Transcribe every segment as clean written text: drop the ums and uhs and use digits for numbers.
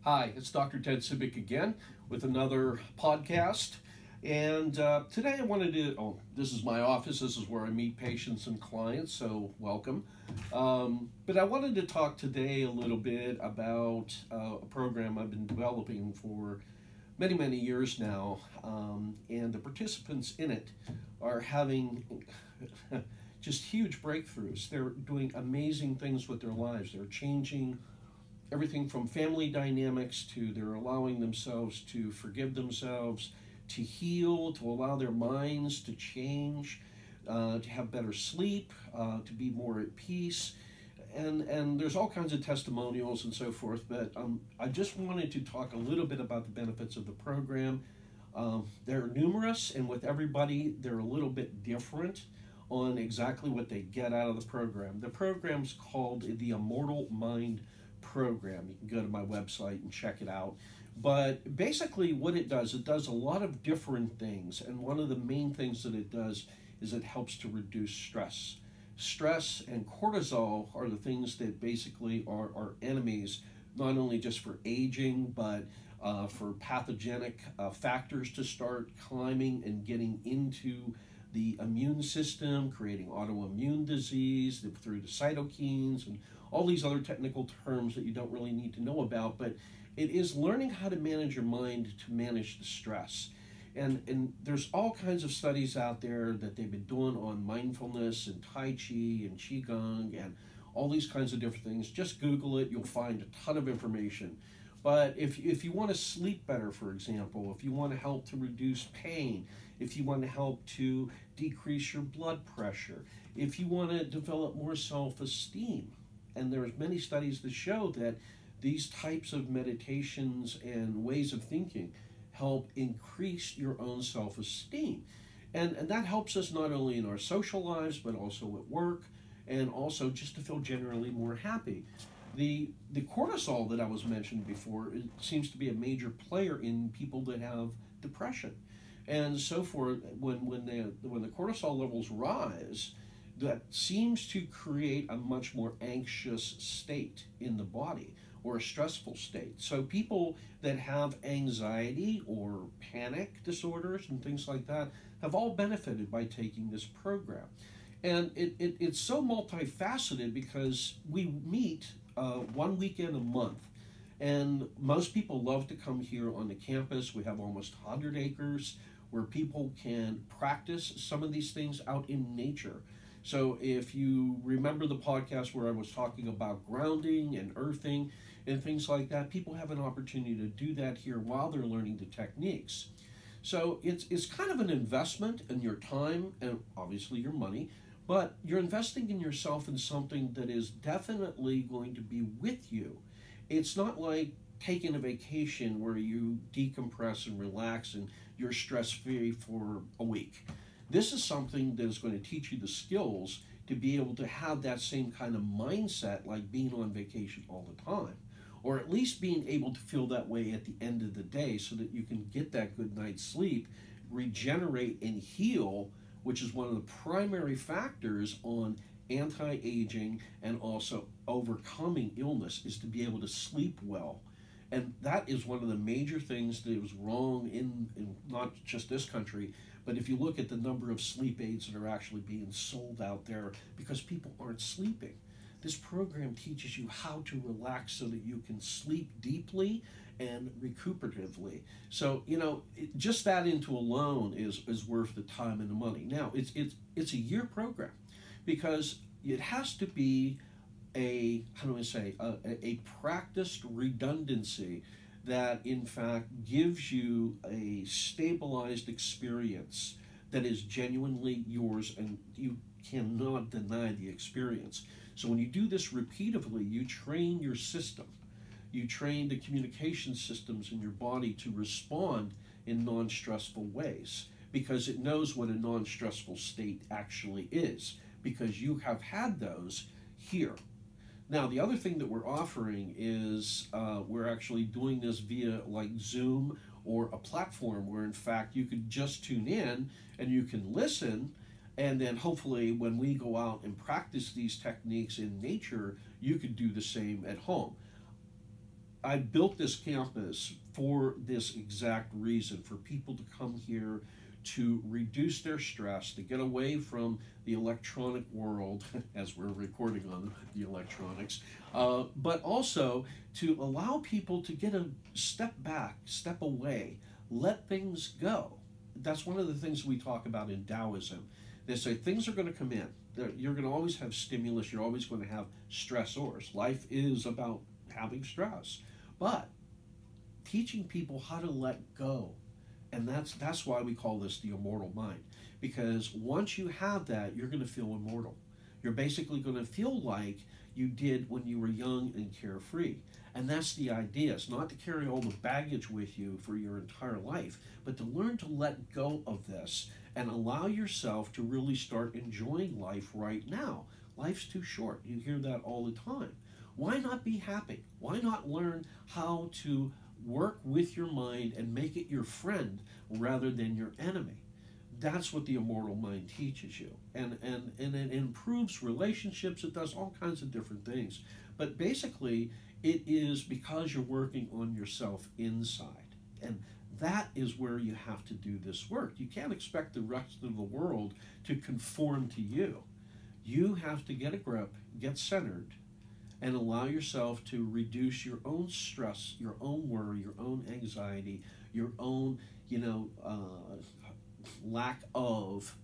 Hi, it's Dr. Ted Cibik again with another podcast. And today I wanted to, this is my office. This is where I meet patients and clients, so welcome. But I wanted to talk today a little bit about a program I've been developing for many, many years now. And the participants in it are having just huge breakthroughs. They're doing amazing things with their lives. They're changing everything from family dynamics to they're allowing themselves to forgive themselves, to heal, to allow their minds to change, to have better sleep, to be more at peace. And there's all kinds of testimonials and so forth, but I just wanted to talk a little bit about the benefits of the program. They're numerous, and with everybody, they're a little bit different on exactly what they get out of the program. The program's called the Immortal Mind Program. You can go to my website and check it out. But basically what it does a lot of different things, and one of the main things that it does is it helps to reduce stress. Stress and cortisol are the things that basically are enemies, not only just for aging, but for pathogenic factors to start climbing and getting into the immune system, creating autoimmune disease through the cytokines and all these other technical terms that you don't really need to know about, but it is learning how to manage your mind to manage the stress. And there's all kinds of studies out there that they've been doing on mindfulness and Tai Chi and Qigong and all these kinds of different things. Just Google it, you'll find a ton of information. But if you want to sleep better, for example, if you want to help to reduce pain, if you want to help to decrease your blood pressure, if you want to develop more self-esteem, and there's many studies that show that these types of meditations and ways of thinking help increase your own self-esteem. And that helps us not only in our social lives, but also at work, and also just to feel generally more happy. The cortisol that I was mentioned before, it seems to be a major player in people that have depression. And so forth, when the cortisol levels rise, that seems to create a much more anxious state in the body, or a stressful state. So people that have anxiety or panic disorders and things like that have all benefited by taking this program. And it's so multifaceted because we meet 1 weekend a month. And most people love to come here on the campus. We have almost 100 acres where people can practice some of these things out in nature. So if you remember the podcast where I was talking about grounding and earthing and things like that, people have an opportunity to do that here while they're learning the techniques. So it's kind of an investment in your time and obviously your money, but you're investing in yourself in something that is definitely going to be with you. It's not like taking a vacation where you decompress and relax and you're stress-free for a week. This is something that is going to teach you the skills to be able to have that same kind of mindset like being on vacation all the time, or at least being able to feel that way at the end of the day so that you can get that good night's sleep, regenerate and heal, which is one of the primary factors on anti-aging and also overcoming illness, is to be able to sleep well. And that is one of the major things that was wrong in not just this country, but if you look at the number of sleep aids that are actually being sold out there because people aren't sleeping. This program teaches you how to relax so that you can sleep deeply and recuperatively. So, just that into alone is worth the time and the money. Now, it's a year program because it has to be a practiced redundancy that in fact gives you a stabilized experience that is genuinely yours, and you cannot deny the experience. So when you do this repeatedly, you train your system. You train the communication systems in your body to respond in non-stressful ways because it knows what a non-stressful state actually is, because you have had those here. Now, the other thing that we're offering is we're actually doing this via like Zoom or a platform where in fact you could just tune in and you can listen, and then hopefully when we go out and practice these techniques in nature, you could do the same at home. I built this campus for this exact reason, for people to come here to reduce their stress, to get away from the electronic world, as we're recording on the electronics, but also to allow people to get a step back, step away, let things go. That's one of the things we talk about in Taoism. They say things are going to come in. You're going to always have stimulus. You're always going to have stressors. Life is about having stress. But teaching people how to let go. And that's why we call this the immortal mind. Because once you have that, you're going to feel immortal. You're basically going to feel like you did when you were young and carefree. And that's the idea. It's not to carry all the baggage with you for your entire life, but to learn to let go of this and allow yourself to really start enjoying life right now. Life's too short. You hear that all the time. Why not be happy? Why not learn how to work with your mind and make it your friend rather than your enemy? That's what the immortal mind teaches you. And it improves relationships. It does all kinds of different things. But basically, it is because you're working on yourself inside. And that is where you have to do this work. You can't expect the rest of the world to conform to you. You have to get a grip, get centered, and allow yourself to reduce your own stress, your own worry, your own anxiety, your own, lack of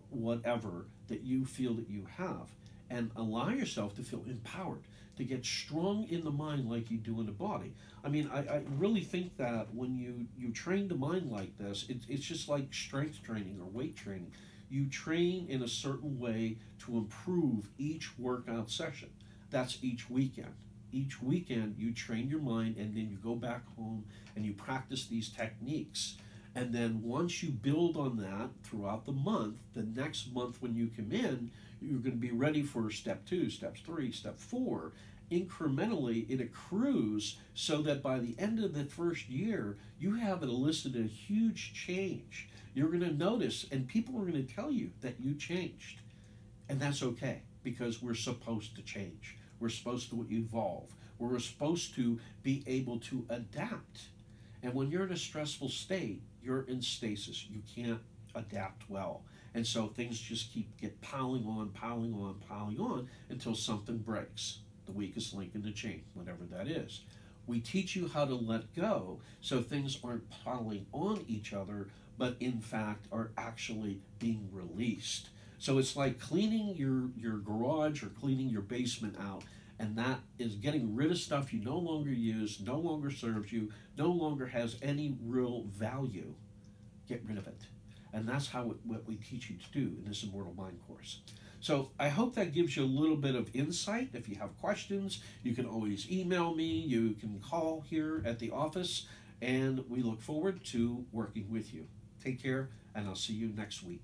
whatever that you feel that you have, and allow yourself to feel empowered, to get strong in the mind like you do in the body. I mean, I really think that when you train the mind like this, it's just like strength training or weight training. You train in a certain way to improve each workout session. That's each weekend. Each weekend you train your mind, and then you go back home and you practice these techniques. And then once you build on that throughout the month, the next month when you come in, you're going to be ready for step 2, step 3, step 4. Incrementally, it accrues so that by the end of the first year, you have elicited a huge change. You're going to notice, and people are going to tell you that you changed. And that's okay, because we're supposed to change. We're supposed to evolve. We're supposed to be able to adapt. And when you're in a stressful state, you're in stasis. You can't adapt well. And so things just get piling on until something breaks. The weakest link in the chain, whatever that is. We teach you how to let go so things aren't piling on each other, but in fact are actually being released. So it's like cleaning your garage or cleaning your basement out, and that is getting rid of stuff you no longer use, no longer serves you, no longer has any real value. Get rid of it. And that's what we teach you to do in this Immortal Mind course. So I hope that gives you a little bit of insight. If you have questions, you can always email me. You can call here at the office, and we look forward to working with you. Take care, and I'll see you next week.